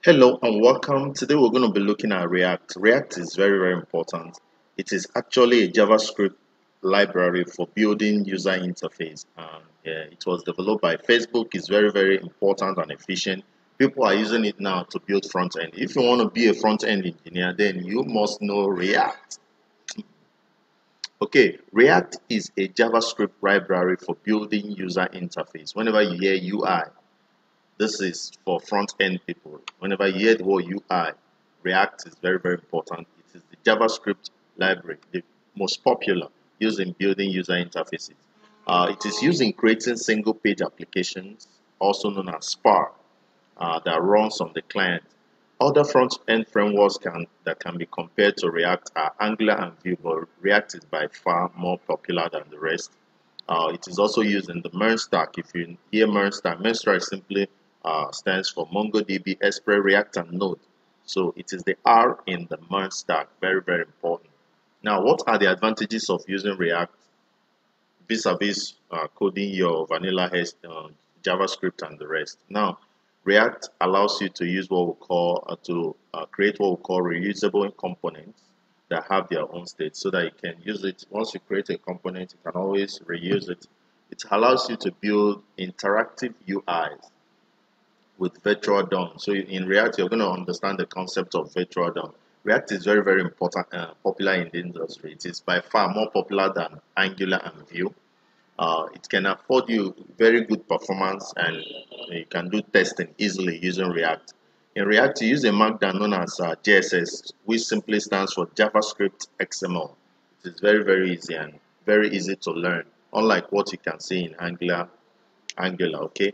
Hello and welcome. Today we're going to be looking at React. React is very important. It is actually a JavaScript library for building user interface. It was developed by Facebook. It's very important and efficient. People are using it now to build front end. If you want to be a front end engineer, then you must know React. Okay, React is a JavaScript library for building user interface. Whenever you hear UI, this is for front-end people. Whenever you hear the word UI, React is very important. It is the JavaScript library, the most popular used in building user interfaces. It is used in creating single-page applications, also known as SPA, that runs on the client. Other front-end frameworks that can be compared to React are Angular and Vue, but React is by far more popular than the rest. It is also used in the MERN stack. If you hear MERN stack simply stands for Mongodb, Express, React, and Node. So it is the R in the MERN stack. Very important. Now, what are the advantages of using React vis-a-vis coding your vanilla JavaScript and the rest? Now, React allows you to use what we call create what we call reusable components that have their own state, so that you can use it. Once you create a component, you can always reuse it. It allows you to build interactive UIs with virtual DOM. So in React, you're going to understand the concept of virtual DOM. React is very important and popular in the industry. It is by far more popular than Angular and Vue. It can afford you very good performance, and you can do testing easily using React. In React, you use a markdown known as JSS, which simply stands for JavaScript XML. It is very easy and very easy to learn, unlike what you can see in Angular. Okay.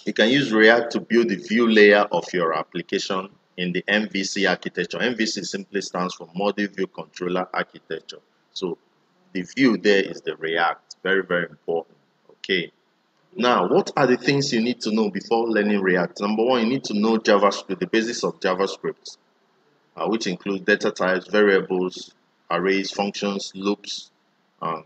You can use React to build the view layer of your application in the MVC architecture. MVC simply stands for Model View Controller Architecture. So the view there is the React. Very important. Okay. Now, what are the things you need to know before learning React? Number one, you need to know JavaScript, the basics of JavaScript, which include data types, variables, arrays, functions, loops,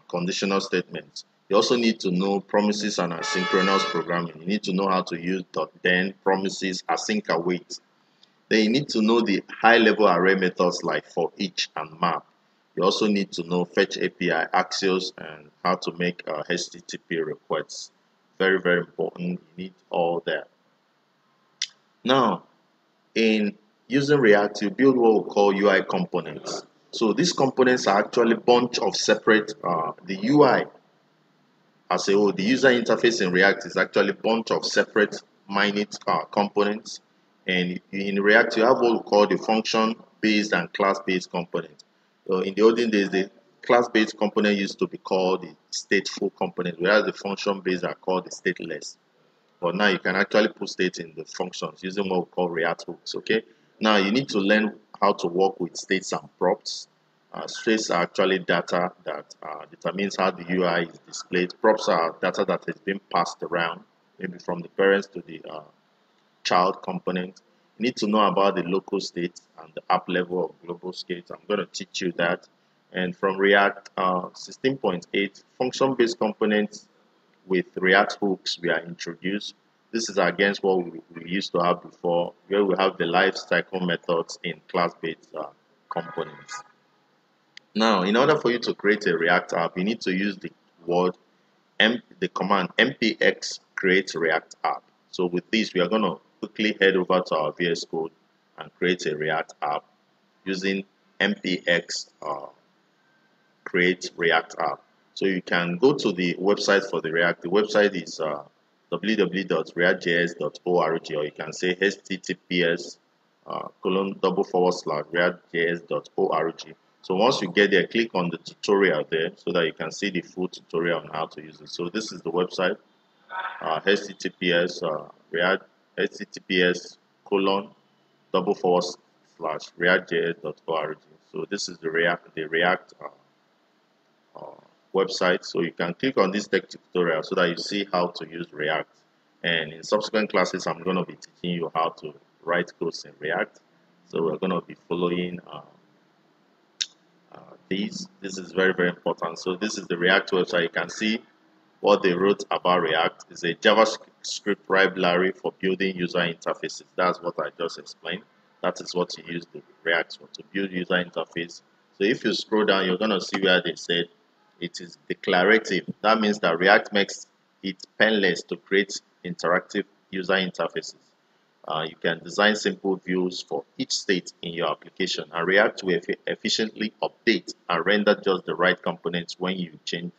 conditional statements. You also need to know promises and asynchronous programming. You need to know how to use .then, promises, async await. Then you need to know the high-level array methods like forEach and map. You also need to know fetch API, Axios, and how to make HTTP requests. Very important. You need all that. Now, in using React, you build what we call UI components. So these components are actually a bunch of separate, the UI as a whole, the user interface in React is actually a bunch of separate minute components. And in React, you have what we call the function-based and class-based component. So in the olden days, the class-based component used to be called the stateful component, whereas the function-based are called the stateless. But now you can actually put state in the functions using what we call React hooks. Okay. Now you need to learn how to work with states and props. States are actually data that determines how the UI is displayed. Props are data that is being passed around, maybe from the parents to the child component. You need to know about the local state and the app level of global state. I'm going to teach you that. And from React 16.8, function-based components with React hooks we are introduced. This is against what we used to have before, where we have the life cycle methods in class-based components. Now, in order for you to create a React app, you need to use the command mpx create React app. So with this, we are going to quickly head over to our VS Code and create a React app using mpx create React app. So you can go to the website for the React. The website is www.reactjs.org, or you can say https://reactjs.org. So once you get there, click on the tutorial there so that you can see the full tutorial on how to use it. So this is the website, https://reactjs.org. So this is the React website. So you can click on this tech tutorial so that you see how to use React. And in subsequent classes, I'm going to be teaching you how to write codes in React. So we're going to be following these. This is very important. So this is the React website. You can see what they wrote about React. It's a JavaScript JavaScript library for building user interfaces. That's what I just explained. That is what you use the React for, to build user interface. So if you scroll down, you're going to see where they said it is declarative. That means that React makes it painless to create interactive user interfaces. You can design simple views for each state in your application, and React will efficiently update and render just the right components when you change